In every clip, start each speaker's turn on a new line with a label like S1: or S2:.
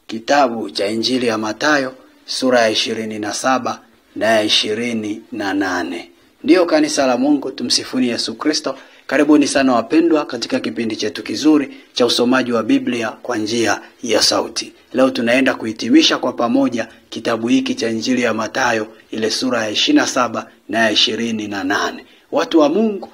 S1: kitabu cha Injili ya Mathayo sura ya 27 na ya 28. Ndiyo kanisa la Mungu, tumsifuni Yesu Kristo. Karibuni sana wapendwa katika kipindi chetu kizuri cha usomaji wa Biblia kwa njia ya sauti. Leo tunaenda kuhitimisha kwa pamoja kitabu hiki cha Injili ya Mathayo, ile sura ya 27 na ya 28. Watu wa Mungu,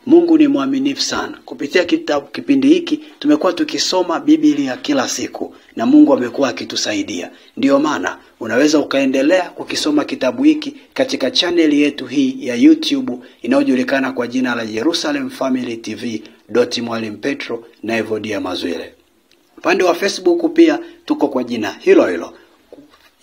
S1: Mungu ni mwaminifu sana. Kupitia kipindi hiki tumekuwa tukisoma Biblia kila siku na Mungu amekuwa akitusaidia. Ndiyo maana unaweza ukaendelea kukisoma kitabu hiki katika channel yetu hii ya YouTube inayojulikana kwa jina la Jerusalem Family TV Mwalimu Petro na Evodia Mazwile. Upande wa Facebook pia tuko kwa jina hilo hilo.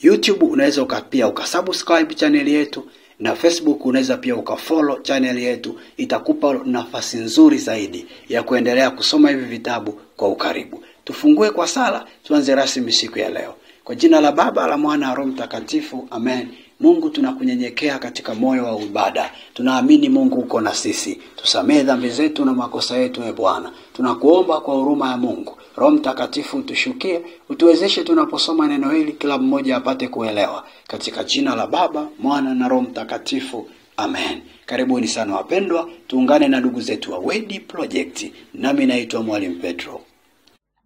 S1: YouTube unaweza pia ukasubscribe channel yetu, na Facebook unaweza pia ukafollow channel yetu. Itakupa nafasi nzuri zaidi ya kuendelea kusoma hivi vitabu kwa ukaribu. Tufungue kwa sala, tuanze rasmi siku ya leo. Kwa jina la Baba, la Mwana na Roho Mtakatifu, amen. Mungu, tunakunyenyekea katika moyo wa ibada. Tunaamini Mungu uko na sisi. Tusamehe dhambi zetu na makosa yetu, Bwana. Tunakuomba kwa huruma ya Mungu, Roho Mtakatifu utushukie, utuwezeshe tunaposoma neno hili kila mmoja apate kuelewa. Katika jina la Baba, Mwana na Roho Mtakatifu, amen. Karibuni sana wapendwa, tuungane na ndugu zetu wa Wedi Project. Nami naitwa Mwalimu Petro.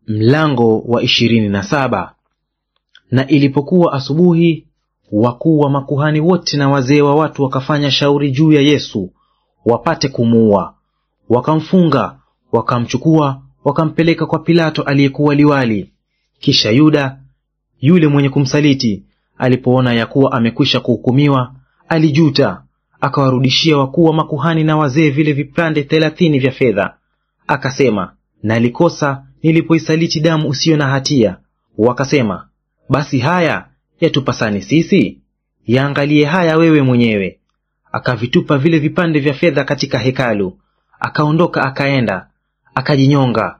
S2: Mlango wa 27. Na ilipokuwa asubuhi, wakuu wa makuhani wote na wazee wa watu wakafanya shauri juu ya Yesu wapate kumuua. Wakamfunga, wakamchukua, wakampeleka kwa Pilato aliyekuwa liwali. Kisha Yuda yule mwenye kumsaliti alipoona ya kuwa amekwisha kuhukumiwa, alijuta, akawarudishia wakuu wa makuhani na wazee vile vipande 30 vya fedha. Akasema, nalikosa nilipoisaliti damu usio na hatia. Wakasema, basi haya yatupasani sisi? Yaangalie haya wewe mwenyewe. Akavitupa vile vipande vya fedha katika hekalu, akaondoka akaenda, akajinyonga.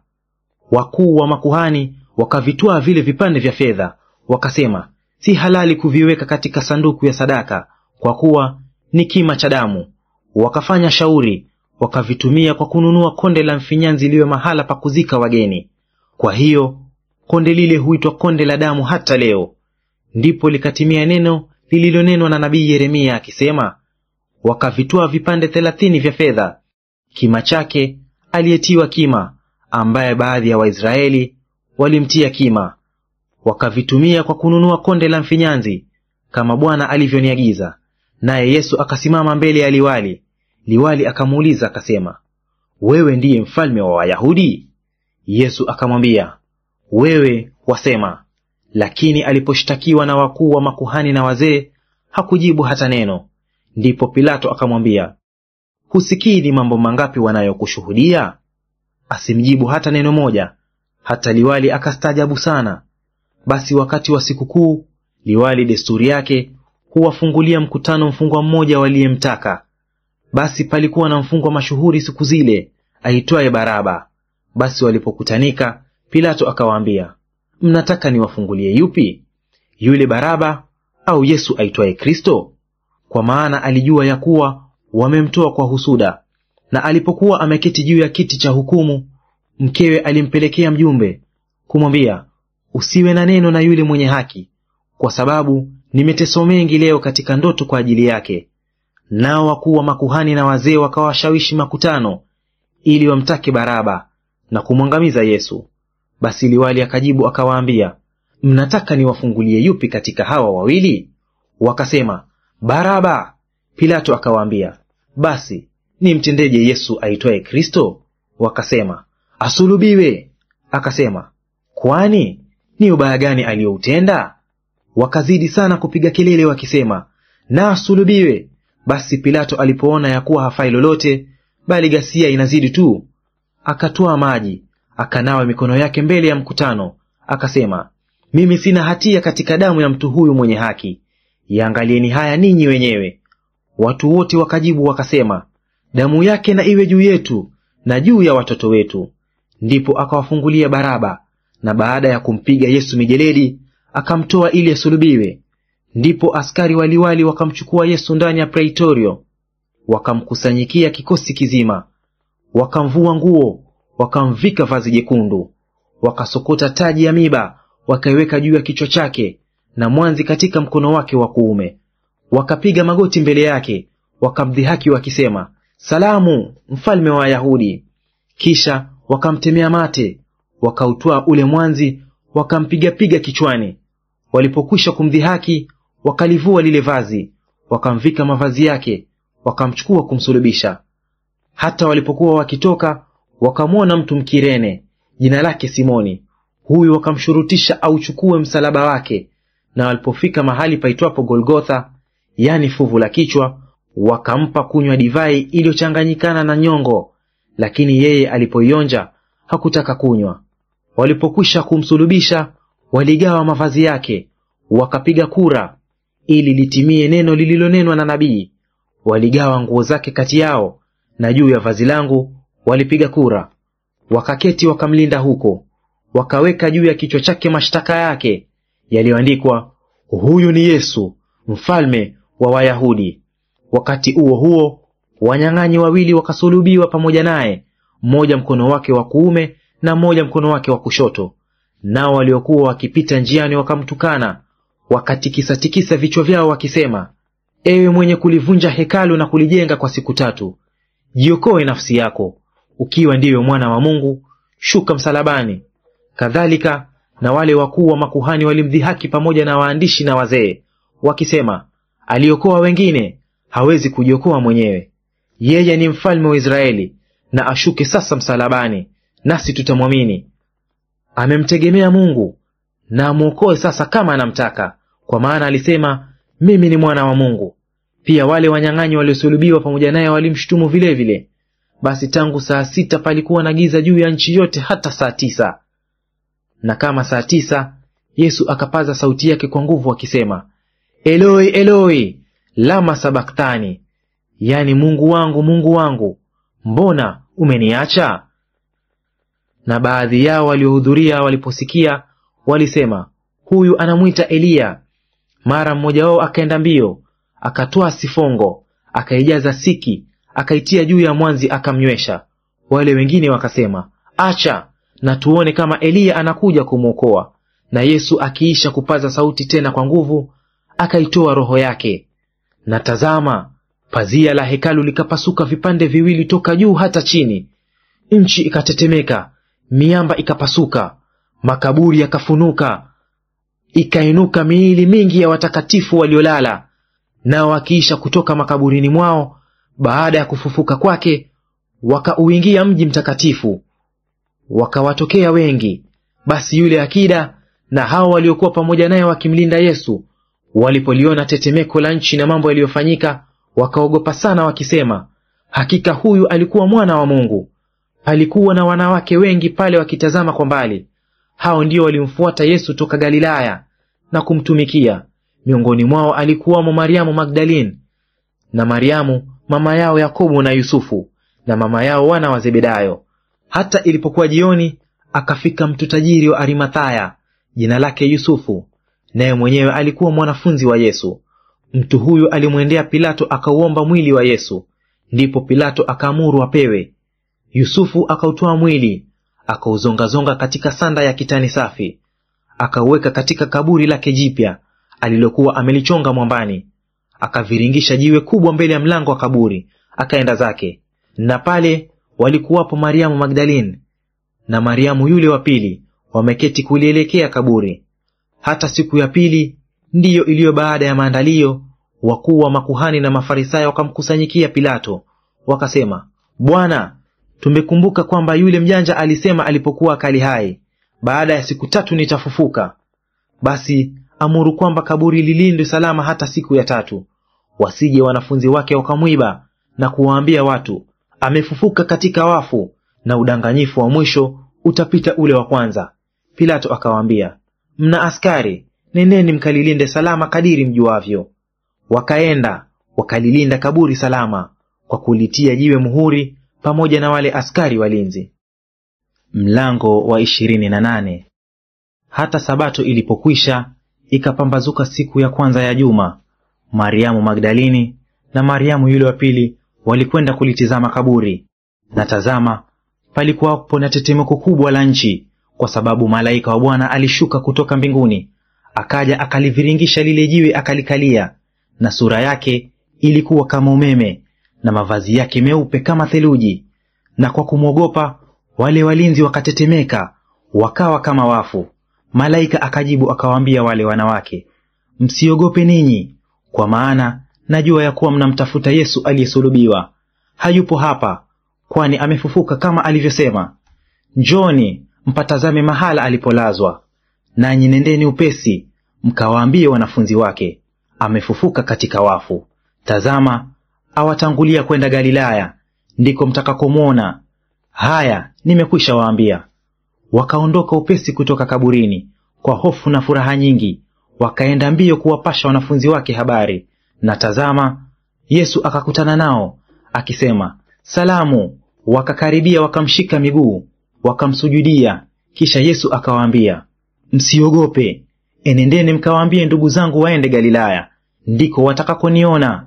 S2: Wakuu wa makuhani wakavitwaa vile vipande vya fedha, wakasema, si halali kuviweka katika sanduku ya sadaka, kwa kuwa ni kima cha damu. Wakafanya shauri, wakavitumia kwa kununua konde la mfinyanzi liwe mahala pa kuzika wageni. Kwa hiyo konde lile huitwa konde la damu hata leo. Ndipo likatimia neno lililonenwa na nabii Yeremia akisema, wakavitwaa vipande 30 vya fedha, kima chake aliyetiwa kima, ambaye baadhi ya Waisraeli walimtia kima. Wakavitumia kwa kununua konde la mfinyanzi, kama Bwana alivyoniagiza. Naye Yesu akasimama mbele ya liwali. Liwali akamuuliza akasema, wewe ndiye mfalme wa Wayahudi? Yesu akamwambia, wewe wasema. Lakini aliposhtakiwa na wakuu wa makuhani na wazee, hakujibu hata neno. Ndipo Pilato akamwambia, husikii ni mambo mangapi wanayokushuhudia? Asimjibu hata neno moja. Hata liwali akastaajabu sana. Basi wakati wa sikukuu, liwali desturi yake huwafungulia mkutano mfungwa mmoja waliyemtaka. Basi palikuwa na mfungwa mashuhuri siku zile, aitwaye Baraba. Basi walipokutanika, Pilato akawaambia, mnataka niwafungulie yupi? Yule Baraba au Yesu aitwaye Kristo? Kwa maana alijua ya kuwa wamemtoa kwa husuda. Na alipokuwa ameketi juu ya kiti cha hukumu, mkewe alimpelekea mjumbe kumwambia, usiwe na neno na yule mwenye haki, kwa sababu nimeteso mengi leo katika ndoto kwa ajili yake. Nao wakuu wa makuhani na wazee wakawashawishi makutano ili wamtake Baraba na kumwangamiza Yesu. Basi liwali akajibu akawaambia, mnataka niwafungulie yupi katika hawa wawili? Wakasema, Baraba. Pilato akawaambia, basi nimtendeje Yesu aitwaye Kristo? Wakasema, asulubiwe. Akasema, kwani ni ubaya gani aliyoutenda? Wakazidi sana kupiga kelele wakisema, na asulubiwe. Basi Pilato alipoona ya kuwa hafai lolote, bali ghasia inazidi tu, akatoa maji, akanawa mikono yake mbele ya mkutano, akasema, mimi sina hatia katika damu ya mtu huyu mwenye haki. Yaangalieni haya ninyi wenyewe. Watu wote wakajibu wakasema, damu yake na iwe juu yetu na juu ya watoto wetu. Ndipo akawafungulia Baraba, na baada ya kumpiga Yesu mijeledi, akamtoa ili asulubiwe. Ndipo askari waliwali wakamchukua Yesu ndani ya praitorio, wakamkusanyikia kikosi kizima, wakamvua nguo, wakamvika vazi jekundu, wakasokota taji ya miba, wakaiweka juu ya kichwa chake na mwanzi katika mkono wake wa kuume. Wakapiga magoti mbele yake, wakamdhihaki wakisema, Salamu, mfalme wa Wayahudi. Kisha wakamtemea mate, wakautwaa ule mwanzi, wakampiga-piga kichwani. Walipokwisha kumdhihaki, wakalivua lile vazi, wakamvika mavazi yake, wakamchukua kumsulubisha. Hata walipokuwa wakitoka, wakamwona mtu Mkirene, jina lake Simoni. Huyu wakamshurutisha auchukue msalaba wake, na walipofika mahali paitwapo Golgotha, yani fuvu la kichwa, wakampa kunywa divai iliyochanganyikana na nyongo, lakini yeye alipoionja hakutaka kunywa. Walipokwisha kumsulubisha, waligawa mavazi yake, wakapiga kura, ili litimie neno lililonenwa na nabii, waligawa nguo zake kati yao, na juu ya vazi langu walipiga kura. Wakaketi wakamlinda huko, wakaweka juu ya kichwa chake mashtaka yake yaliyoandikwa, Huyu ni Yesu, mfalme wa Wayahudi. Wakati huo huo, wanyang'anyi wawili wakasulubiwa pamoja naye, mmoja mkono wake wa kuume na mmoja mkono wake wa kushoto. Nao waliokuwa wakipita njiani wakamtukana, wakatikisa-tikisa vichwa vyao wakisema, Ewe mwenye kulivunja hekalu na kulijenga kwa siku 3, jiokoe nafsi yako. Ukiwa ndiwe mwana wa Mungu, shuka msalabani. Kadhalika na wale wakuu wa makuhani walimdhihaki pamoja na waandishi na wazee, wakisema, Aliokoa wengine, hawezi kujiokoa mwenyewe. Yeye ni mfalme wa Israeli, na ashuke sasa msalabani, nasi tutamwamini. Amemtegemea Mungu, na amwokoe sasa kama anamtaka, kwa maana alisema, Mimi ni mwana wa Mungu. Pia wale wanyang'anyi waliosulubiwa pamoja naye walimshutumu vile vile. Basi tangu saa 6 palikuwa na giza juu ya nchi yote hata saa 9. Na kama saa 9, Yesu akapaza sauti yake kwa nguvu akisema, Eloi, Eloi, lama sabakthani, yani Mungu wangu, mbona umeniacha? Na baadhi yao waliohudhuria waliposikia, walisema, Huyu anamwita Eliya. Mara mmoja wao akaenda mbio, akatwaa sifongo, akaijaza siki, akaitia juu ya mwanzi, akamnywesha. Wale wengine wakasema, Acha, na tuone kama Eliya anakuja kumwokoa. Na Yesu akiisha kupaza sauti tena kwa nguvu, akaitoa roho yake. Na tazama, pazia la hekalu likapasuka vipande viwili toka juu hata chini. Nchi ikatetemeka, miamba ikapasuka, makaburi yakafunuka, ikainuka miili mingi ya watakatifu waliolala. Nao wakiisha kutoka makaburini mwao baada ya kufufuka kwake, wakauingia mji mtakatifu. Wakawatokea wengi. Basi yule akida na hao waliokuwa pamoja naye wakimlinda Yesu, walipoliona tetemeko la nchi na mambo yaliyofanyika, wakaogopa sana wakisema, Hakika huyu alikuwa mwana wa Mungu. Palikuwa na wanawake wengi pale wakitazama kwa mbali. Hao ndio walimfuata Yesu toka Galilaya na kumtumikia. Miongoni mwao alikuwamo Mariamu Magdalene, na Mariamu mama yao Yakobo na Yusufu, na mama yao wana wa Zebedayo. Hata ilipokuwa jioni, akafika mtu tajiri wa Arimathaya, jina lake Yusufu, naye mwenyewe alikuwa mwanafunzi wa Yesu. Mtu huyu alimwendea Pilato akauomba mwili wa Yesu. Ndipo Pilato akaamuru apewe. Yusufu akautoa mwili, akauzongazonga katika sanda ya kitani safi, akauweka katika kaburi lake jipya alilokuwa amelichonga mwambani. Akaviringisha jiwe kubwa mbele ya mlango wa kaburi, akaenda zake. Na pale walikuwapo Mariamu Magdalene na Mariamu yule wa pili, wameketi kulielekea kaburi. Hata siku ya pili, ndiyo iliyo baada ya maandalio, wakuu wa makuhani na Mafarisayo wakamkusanyikia Pilato, wakasema, Bwana, tumekumbuka kwamba yule mjanja alisema alipokuwa akali hai, baada ya siku 3 nitafufuka. Basi amuru kwamba kaburi lilindwe salama hata siku ya 3, wasije wanafunzi wake wakamwiba na kuwaambia watu, amefufuka katika wafu, na udanganyifu wa mwisho utapita ule wa kwanza. Pilato akawaambia, mna askari, nendeni mkalilinde salama kadiri mjuavyo. Wakaenda wakalilinda kaburi salama, kwa kulitia jiwe muhuri pamoja na wale askari walinzi. Mlango wa 28. Hata Sabato ilipokwisha, ikapambazuka siku ya kwanza ya juma, Mariamu Magdalini na Mariamu yule wa pili walikwenda kulitizama kaburi. Na tazama, palikuwapo na tetemeko kubwa la nchi, kwa sababu malaika wa Bwana alishuka kutoka mbinguni, akaja akaliviringisha lile jiwe akalikalia, na sura yake ilikuwa kama umeme, na mavazi yake meupe kama theluji. Na kwa kumwogopa wale walinzi wakatetemeka, wakawa kama wafu. Malaika akajibu akawaambia wale wanawake, msiogope ninyi, kwa maana najua ya kuwa mnamtafuta Yesu aliyesulubiwa. Hayupo hapa, kwani amefufuka kama alivyosema. Njoni mpatazame mahala alipolazwa. Nanyi nendeni upesi mkawaambie wanafunzi wake, amefufuka katika wafu. Tazama, awatangulia kwenda Galilaya, ndiko mtakakomwona. Haya, nimekwisha waambia. Wakaondoka upesi kutoka kaburini kwa hofu na furaha nyingi, wakaenda mbio kuwapasha wanafunzi wake habari. Na tazama, Yesu akakutana nao akisema, salamu. Wakakaribia wakamshika miguu, wakamsujudia. Kisha Yesu akawaambia, msiogope, enendeni mkawaambie ndugu zangu waende Galilaya, ndiko watakakoniona.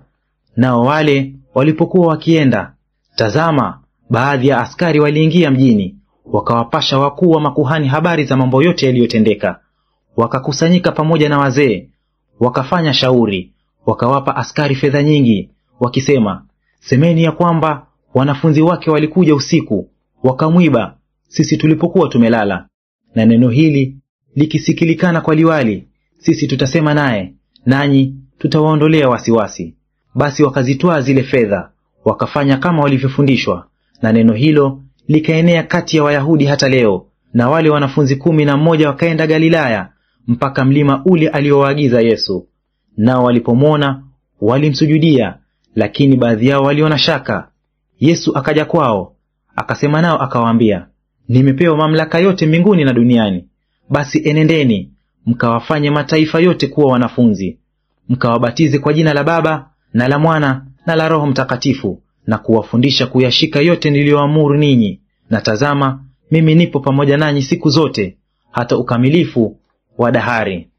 S2: Nao wale walipokuwa wakienda, tazama, baadhi ya askari waliingia mjini, wakawapasha wakuu wa makuhani habari za mambo yote yaliyotendeka. Wakakusanyika pamoja na wazee, wakafanya shauri, wakawapa askari fedha nyingi, wakisema, semeni ya kwamba wanafunzi wake walikuja usiku, wakamwiba sisi tulipokuwa tumelala. Na neno hili likisikilikana kwa liwali, sisi tutasema naye, nanyi tutawaondolea wasiwasi. Basi wakazitwaa zile fedha, wakafanya kama walivyofundishwa. Na neno hilo likaenea kati ya Wayahudi hata leo. Na wale wanafunzi 11 wakaenda Galilaya, mpaka mlima ule aliowaagiza Yesu. Nao walipomwona walimsujudia, lakini baadhi yao waliona shaka. Yesu akaja kwao, akasema nao akawaambia, nimepewa mamlaka yote mbinguni na duniani. Basi enendeni mkawafanye mataifa yote kuwa wanafunzi, mkawabatize kwa jina la Baba na la Mwana na la Roho Mtakatifu, na kuwafundisha kuyashika yote niliyoamuru ninyi. Na tazama, mimi nipo pamoja nanyi siku zote, hata ukamilifu wa dahari.